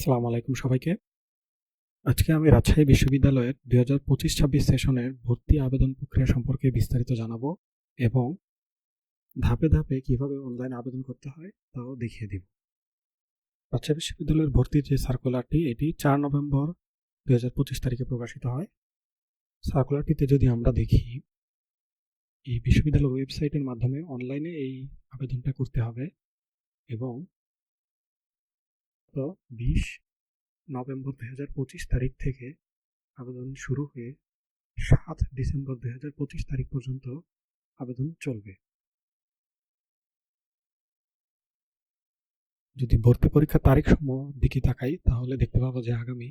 আসসালামু আলাইকুম সবাইকে। আজকে আমি রাজশাহী বিশ্ববিদ্যালয়ের 2025-26 সেশনের ভর্তি আবেদন প্রক্রিয়া সম্পর্কে বিস্তারিত জানাবো এবং ধাপে ধাপে কিভাবে অনলাইন আবেদন করতে হয় তাও দেখিয়ে দিব। রাজশাহী বিশ্ববিদ্যালয়ের ভর্তির যে সার্কুলারটি এটি 4 নভেম্বর 2025 তারিখে প্রকাশিত হয়। সার্কুলারটিতে যদি আমরা দেখি, এই বিশ্ববিদ্যালয়ের ওয়েবসাইটের মাধ্যমে অনলাইনে এই আবেদনটা করতে হবে এবং 20 নভেম্বর 2025 তারিখ থেকে আবেদন শুরু হয়ে 7 ডিসেম্বর 2025 তারিখ পর্যন্ত আবেদন চলবে। যদি ভর্তি পরীক্ষার তারিখ সমূহ দিকে তাকাই তাহলে দেখতে পাবো যে আগামী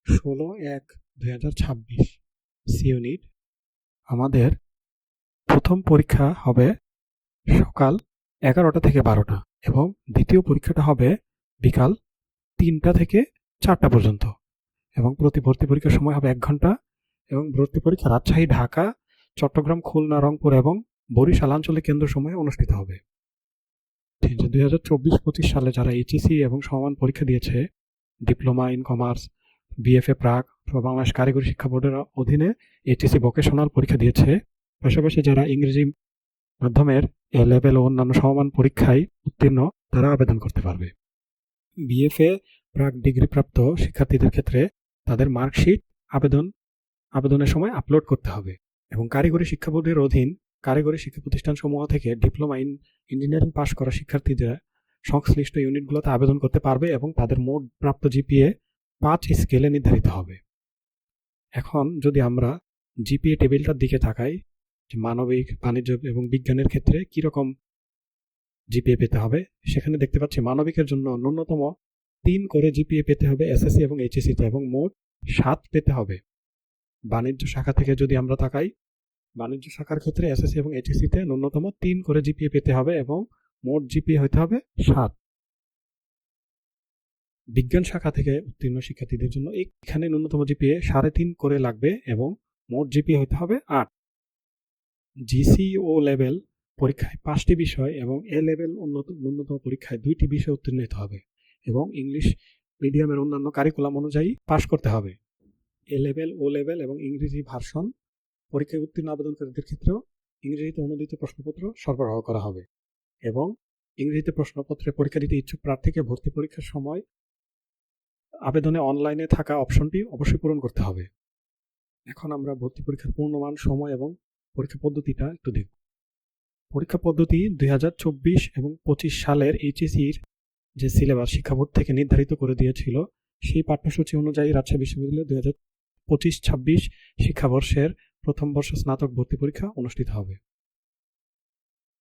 16/1/2026 সি ইউনিট আমাদের প্রথম পরীক্ষা হবে সকাল 11টা থেকে 12টা এবং দ্বিতীয় পরীক্ষাটা হবে বিকাল 3টা থেকে 4টা পর্যন্ত এবং প্রতি ভর্তি পরীক্ষার সময় হবে 1 ঘন্টা এবং ভর্তি পরীক্ষা রাজশাহী, ঢাকা, চট্টগ্রাম, খুলনা, রংপুর এবং বরিশাল আঞ্চলিক কেন্দ্র সময়ে অনুষ্ঠিত হবে। 2024-25 সালে যারা এইচএসসি এবং সমমান পরীক্ষা দিয়েছে, ডিপ্লোমা ইন কমার্স, বিএফএ প্রাক, বাংলাদেশ কারিগরি শিক্ষা বোর্ডের অধীনে এইচএসসি ভোকেশনাল পরীক্ষা দিয়েছে, পাশাপাশি যারা ইংরেজি মাধ্যমের এ লেভেল ও অন্যান্য সমমান পরীক্ষায় উত্তীর্ণ তারা আবেদন করতে পারবে। বিএফএ প্রাক ডিগ্রিপ্রাপ্ত শিক্ষার্থীদের ক্ষেত্রে তাদের মার্কশিট আবেদনের সময় আপলোড করতে হবে এবং কারিগরি শিক্ষা বোর্ডের অধীন কারিগরি শিক্ষা প্রতিষ্ঠানসমূহ থেকে ডিপ্লোমা ইন ইঞ্জিনিয়ারিং পাশ করা শিক্ষার্থীরা সংশ্লিষ্ট ইউনিটগুলোতে আবেদন করতে পারবে এবং তাদের মোট প্রাপ্ত জিপিএ 5 স্কেলে নির্ধারিত হবে। এখন যদি আমরা জিপিএ টেবিলটার দিকে তাকাই, যে মানবিক, বাণিজ্য এবং বিজ্ঞানের ক্ষেত্রে কীরকম জিপিএ পেতে হবে, সেখানে দেখতে পাচ্ছি মানবিকের জন্য ন্যূনতম 3 করে জিপিএ পেতে হবে এসএসসি এবং এইচএসসিতে এবং মোট 7 পেতে হবে। বাণিজ্য শাখা থেকে যদি আমরা তাকাই, বাণিজ্য শাখার ক্ষেত্রে এসএসসি এবং এইচএসসিতে ন্যূনতম 3 করে জিপিএ পেতে হবে এবং মোট জিপিএ হতে হবে 7। বিজ্ঞান শাখা থেকে উত্তীর্ণ শিক্ষার্থীদের জন্য এখানে ন্যূনতম জিপিএ 3.5 করে লাগবে এবং মোট জিপিএ হতে হবে 8। জিসি ও লেভেল পরীক্ষায় 5টি বিষয় এবং এ লেভেল ন্যূনতম পরীক্ষায় 2টি বিষয় উত্তীর্ণ হতে হবে এবং ইংলিশ মিডিয়ামের অন্যান্য কারিকুলাম অনুযায়ী পাশ করতে হবে। এ লেভেল, ও লেভেল এবং ইংরেজি ভার্সন পরীক্ষায় উত্তীর্ণ আবেদনকারীদের ক্ষেত্রেও ইংরেজিতে অনুদিত প্রশ্নপত্র সরবরাহ করা হবে এবং ইংরেজিতে প্রশ্নপত্রে পরীক্ষা দিতে ইচ্ছুক প্রার্থীকে ভর্তি পরীক্ষার সময় আবেদনে অনলাইনে থাকা অপশনটি অবশ্যই পূরণ করতে হবে। এখন আমরা ভর্তি পরীক্ষার পূর্ণমান, সময় এবং পরীক্ষা পদ্ধতিটা একটু দেখব। পরীক্ষা পদ্ধতি 2024 এবং 25 সালের এইচএসসির যে সিলেবাস শিক্ষা বোর্ড থেকে নির্ধারিত করে দিয়েছিল, সেই পাঠ্যসূচি অনুযায়ী রাজশাহী বিশ্ববিদ্যালয়ে 2025-26 শিক্ষাবর্ষের প্রথম বর্ষ স্নাতক ভর্তি পরীক্ষা অনুষ্ঠিত হবে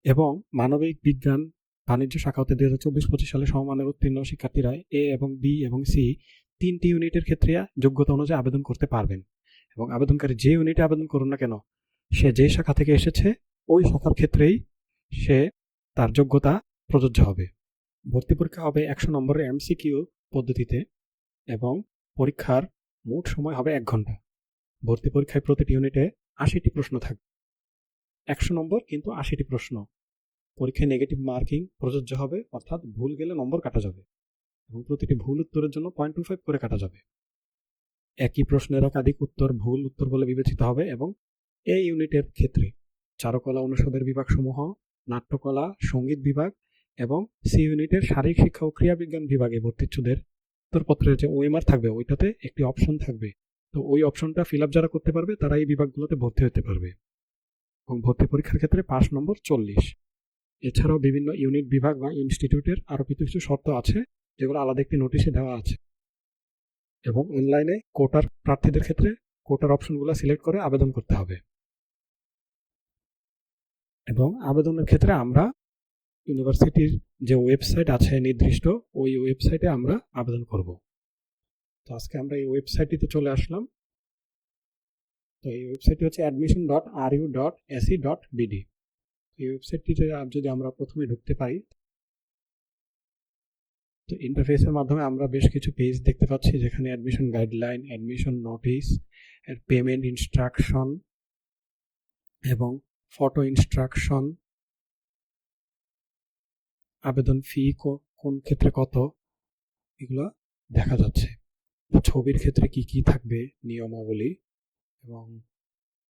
এবং মানবিক, বিজ্ঞান, বাণিজ্য শাখাতে 2024-25 সালে সমমানের উত্তীর্ণ শিক্ষার্থীরা এ এবং বি এবং সি 3টি ইউনিটের ক্ষেত্রে যোগ্যতা অনুযায়ী আবেদন করতে পারবেন এবং আবেদনকারী যে ইউনিটে আবেদন করুন না কেন, সে যে শাখা থেকে এসেছে ওই শাখার ক্ষেত্রেই সে তার যোগ্যতা প্রযোজ্য হবে। ভর্তি পরীক্ষা হবে 100 নম্বরের এমসিকিউ পদ্ধতিতে এবং পরীক্ষার মোট সময় হবে 1 ঘন্টা। ভর্তি পরীক্ষায় প্রতিটি ইউনিটে 80টি প্রশ্ন থাকবে, 100 নম্বর কিন্তু 80টি প্রশ্ন। পরীক্ষায় নেগেটিভ মার্কিং প্রযোজ্য হবে, অর্থাৎ ভুল গেলে নম্বর কাটা যাবে এবং প্রতিটি ভুল উত্তরের জন্য 0.25 করে কাটা যাবে। একই প্রশ্নের একাধিক উত্তর ভুল উত্তর বলে বিবেচিত হবে এবং এই ইউনিটের ক্ষেত্রে চারুকলা অনুষদের বিভাগসমূহ, নাট্যকলা, সঙ্গীত বিভাগ এবং সি ইউনিটের শারীরিক শিক্ষা ও ক্রীড়াবিজ্ঞান বিভাগে ভর্তিচ্ছুদের উত্তরপত্রের যে ওএমআর থাকবে ওইটাতে একটি অপশন থাকবে, তো ওই অপশনটা ফিল আপ যারা করতে পারবে তারা এই বিভাগগুলোতে ভর্তি হতে পারবে এবং ভর্তি পরীক্ষার ক্ষেত্রে পাস নম্বর 40। এছাড়াও বিভিন্ন ইউনিট, বিভাগ বা ইনস্টিটিউটের আরও কিছু শর্ত আছে যেগুলো আলাদা একটি নোটিশে দেওয়া আছে এবং অনলাইনে কোটার প্রার্থীদের ক্ষেত্রে কোটার অপশনগুলো সিলেক্ট করে আবেদন করতে হবে এবং আবেদনের ক্ষেত্রে আমরা ইউনিভার্সিটির যে ওয়েবসাইট আছে নির্দিষ্ট, ওই ওয়েবসাইটে আমরা আবেদন করব। তো আজকে আমরা এই ওয়েবসাইটটিতে চলে আসলাম। তো এই ওয়েবসাইটটি হচ্ছে admission.ru.ac.bd। এই ওয়েবসাইটটিতে যদি আমরা প্রথমে ঢুকতে পারি, তো ইন্টারফেসের মাধ্যমে আমরা বেশ কিছু পেজ দেখতে পাচ্ছি, যেখানে admission guideline, admission notice, payment instruction এবং ফটো ইনস্ট্রাকশন, আবেদন ফি কোন ক্ষেত্রে কত, এগুলো দেখা যাচ্ছে। ছবির ক্ষেত্রে কি কি থাকবে নিয়মাবলী এবং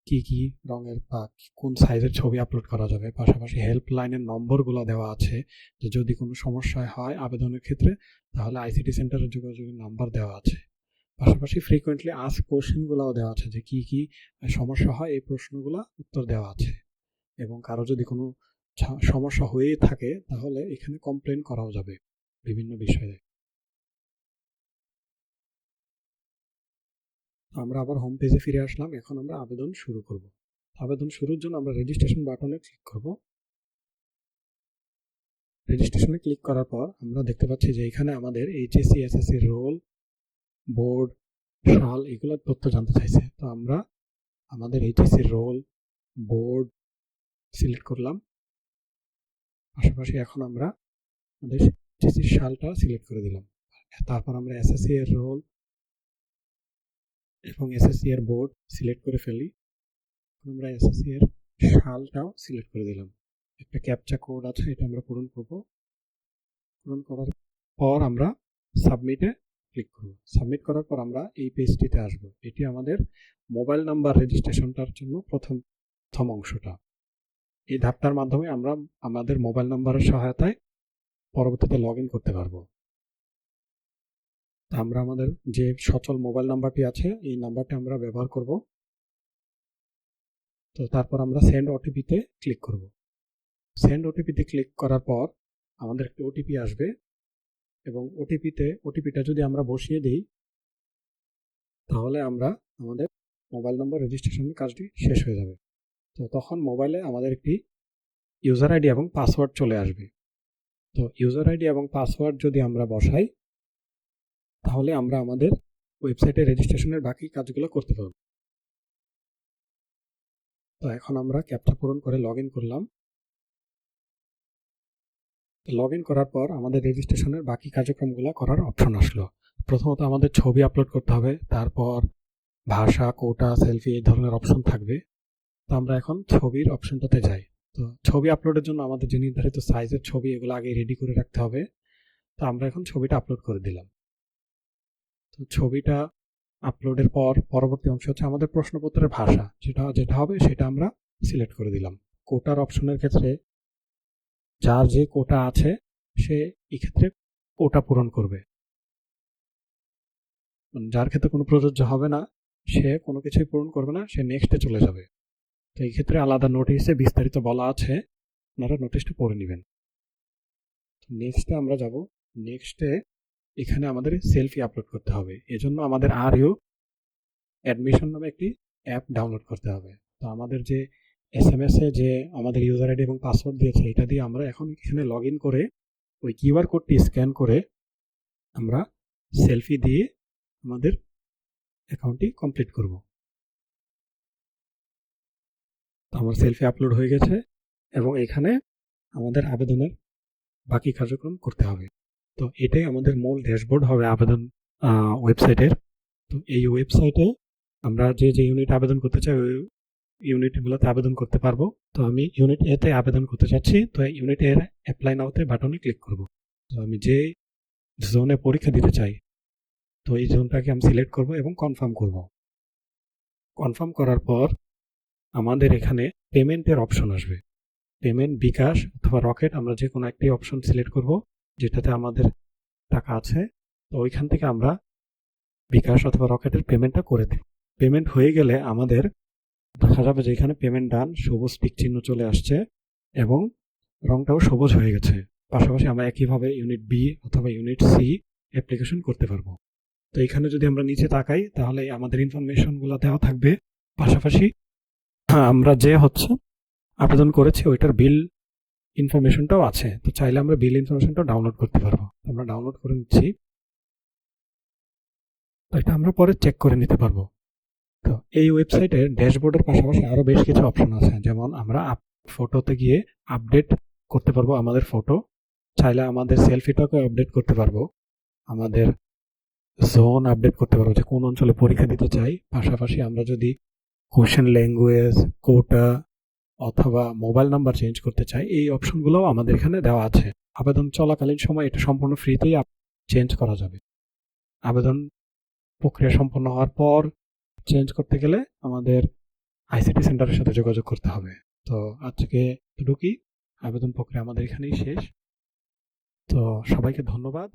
কি কি রঙের বা কোন সাইজের ছবি আপলোড করা যাবে, পাশাপাশি হেল্পলাইনের নম্বরগুলো দেওয়া আছে যে যদি কোনো সমস্যা হয় আবেদনের ক্ষেত্রে তাহলে আইসিটি সেন্টারের যোগাযোগের নাম্বার দেওয়া আছে। পাশাপাশি ফ্রিকোয়েন্টলি আস্ক কোশ্চেনগুলোও দেওয়া আছে যে কি কি সমস্যা হয় এই প্রশ্নগুলো উত্তর দেওয়া আছে, এবং কারো যদি কোনো সমস্যা হয়েই থাকে তাহলে এখানে কমপ্লেন করাও যাবে বিভিন্ন বিষয়ে। আমরা আবার হোম পেজে ফিরে আসলাম। এখন আমরা আবেদন শুরু করব। আবেদন শুরুর জন্য আমরা রেজিস্ট্রেশন বাটনে ক্লিক করব। রেজিস্ট্রেশনে ক্লিক করার পর আমরা দেখতে পাচ্ছি যে এখানে আমাদের এইচএসসি এসএসসি রোল, বোর্ড, সাল এগুলোর তথ্য জানতে চাইছে। তো আমরা আমাদের এইচএসসি রোল, বোর্ড সিলেক্ট করলাম। পাশাপাশি এখন আমরা আমাদের এইচএসসি সালটা সিলেক্ট করে দিলাম। তারপর আমরা এসএসসি এর রোল এবং এসএসসি এর বোর্ড সিলেক্ট করে ফেলি। আমরা এসএসসি এর সালটাও সিলেক্ট করে দিলাম। একটা ক্যাপচা কোড আছে, এটা আমরা পূরণ করব। পূরণ করার পর আমরা সাবমিটে ক্লিক করব। সাবমিট করার পর আমরা এই পেজটিতে আসব। এটি আমাদের মোবাইল নাম্বার রেজিস্ট্রেশনটার জন্য প্রথম অংশটা। এই ধাপটার মাধ্যমে আমরা আমাদের মোবাইল নাম্বারের সহায়তায় পরবর্তীতে লগ ইন করতে পারবো। আমরা আমাদের যে সচল মোবাইল নাম্বারটি আছে এই নাম্বারটি আমরা ব্যবহার করব। তো তারপর আমরা সেন্ড ওটিপিতে ক্লিক করব। সেন্ড ওটিপিতে ক্লিক করার পর আমাদের একটি ওটিপি আসবে, এবং ওটিপিটা যদি আমরা বসিয়ে দিই তাহলে আমাদের মোবাইল নম্বর রেজিস্ট্রেশনের কাজটি শেষ হয়ে যাবে। তো তখন মোবাইলে আমাদের একটি ইউজার আইডি এবং পাসওয়ার্ড চলে আসবে। তো ইউজার আইডি এবং পাসওয়ার্ড যদি আমরা বসাই তাহলে আমরা আমাদের ওয়েবসাইটে রেজিস্ট্রেশনের বাকি কাজগুলো করতে পারব। তো এখন আমরা ক্যাপচা পূরণ করে লগ ইন করলাম। লগ ইন করার পর আমাদের রেজিস্ট্রেশনের বাকি কার্যক্রমগুলো করার অপশন আসলো। প্রথমত আমাদের ছবি আপলোড করতে হবে, তারপর ভাষা, কোটা, সেলফি এই ধরনের অপশন থাকবে। তো আমরা এখন ছবির অপশনটাতে যাই। তো ছবি আপলোডের জন্য আমাদের যে নির্ধারিত সাইজের ছবি এগুলো আগে রেডি করে রাখতে হবে। তো আমরা এখন ছবিটা আপলোড করে দিলাম। তো ছবিটা আপলোডের পর পরবর্তী অংশ হচ্ছে আমাদের প্রশ্নপত্রের ভাষা, যেটা হবে সেটা আমরা সিলেক্ট করে দিলাম। কোটার অপশনের ক্ষেত্রে যার যে কোটা আছে সে এক্ষেত্রে কোটা পূরণ করবে, যার ক্ষেত্রে কোনো প্রযোজ্য হবে না সে কোনো কিছুই পূরণ করবে না, সে নেক্সটে চলে যাবে। তো এই ক্ষেত্রে আলাদা নোটিশে বিস্তারিত বলা আছে, আপনারা নোটিশটা পড়ে নেবেন। নেক্সটে আমরা যাব। নেক্সটে এখানে আমাদের সেলফি আপলোড করতে হবে। এজন্য আমাদের আর.ইউ অ্যাডমিশন নামে একটি অ্যাপ ডাউনলোড করতে হবে। তো আমাদের যে এসএমএস-এ যে আমাদের ইউজার আইডি এবং পাসওয়ার্ড দিয়েছে এটা দিয়ে আমরা এখন এখানে লগ ইন করে ওই কিউআর কোডটি স্ক্যান করে আমরা সেলফি দিয়ে আমাদের অ্যাকাউন্টটি কমপ্লিট করব। তো আমার সেলফি আপলোড হয়ে গেছে এবং এখানে আমাদের আবেদনের বাকি কার্যক্রম করতে হবে। তো এটাই আমাদের মূল ড্যাশবোর্ড হবে আবেদন ওয়েবসাইটের। তো এই ওয়েবসাইটে আমরা যে ইউনিট আবেদন করতে চাই ওই ইউনিটগুলোতে আবেদন করতে পারবো। তো আমি ইউনিট এতে আবেদন করতে চাচ্ছি, তো ইউনিট এর অ্যাপ্লাই নাওতে বাটনে ক্লিক করব। তো আমি যে জোনে পরীক্ষা দিতে চাই তো এই জোনটাকে আমি সিলেক্ট করব এবং কনফার্ম করব। কনফার্ম করার পর আমাদের এখানে পেমেন্টের অপশন আসবে। পেমেন্ট বিকাশ অথবা রকেট, আমরা যে কোনো একটি অপশন সিলেক্ট করব যেটাতে আমাদের টাকা আছে। তো ওইখান থেকে আমরা বিকাশ অথবা রকেটের পেমেন্টটা করে দিই। পেমেন্ট হয়ে গেলে আমাদের দেখা যাবে যে এখানে পেমেন্ট ডান সবুজ টিক চিহ্ন চলে আসছে এবং রংটাও সবুজ হয়ে গেছে। পাশাপাশি আমরা একইভাবে ইউনিট বি অথবা ইউনিট সি অ্যাপ্লিকেশন করতে পারবো। তো এখানে যদি আমরা নিচে তাকাই তাহলে আমাদের ইনফরমেশনগুলো দেওয়া থাকবে। পাশাপাশি আমরা যে আবেদন করেছি ওইটার বিল ইনফরমেশনটাও আছে। তো চাইলে আমরা বিল ইনফরমেশনটাও ডাউনলোড করতে পারবো। আমরা ডাউনলোড করে নিচ্ছি। তো এটা আমরা পরে চেক করে নিতে পারবো। তো এই ওয়েবসাইটের ড্যাশবোর্ডের পাশাপাশি আরও বেশ কিছু অপশন আছে, যেমন আমরা ফটোতে গিয়ে আপডেট করতে পারবো আমাদের ফটো, চাইলে আমাদের সেলফিটাকে আপডেট করতে পারবো, আমাদের জোন আপডেট করতে পারবো যে কোন অঞ্চলে পরীক্ষা দিতে চাই। পাশাপাশি আমরা যদি কোশ্চেন ল্যাঙ্গুয়েজ, কোটা অথবা মোবাইল নাম্বার চেঞ্জ করতে চাই এই অপশনগুলোও আমাদের এখানে দেওয়া আছে। আবেদন চলাকালীন সময় এটা সম্পূর্ণ ফ্রিতেই চেঞ্জ করা যাবে। আবেদন প্রক্রিয়া সম্পন্ন হওয়ার পর চেঞ্জ করতে গেলে আমাদের আইসিটি সেন্টারের সাথে যোগাযোগ করতে হবে। তো আজকে এতটুকুই, আবেদন প্রক্রিয়া আমাদের এখানেই শেষ। তো সবাইকে ধন্যবাদ।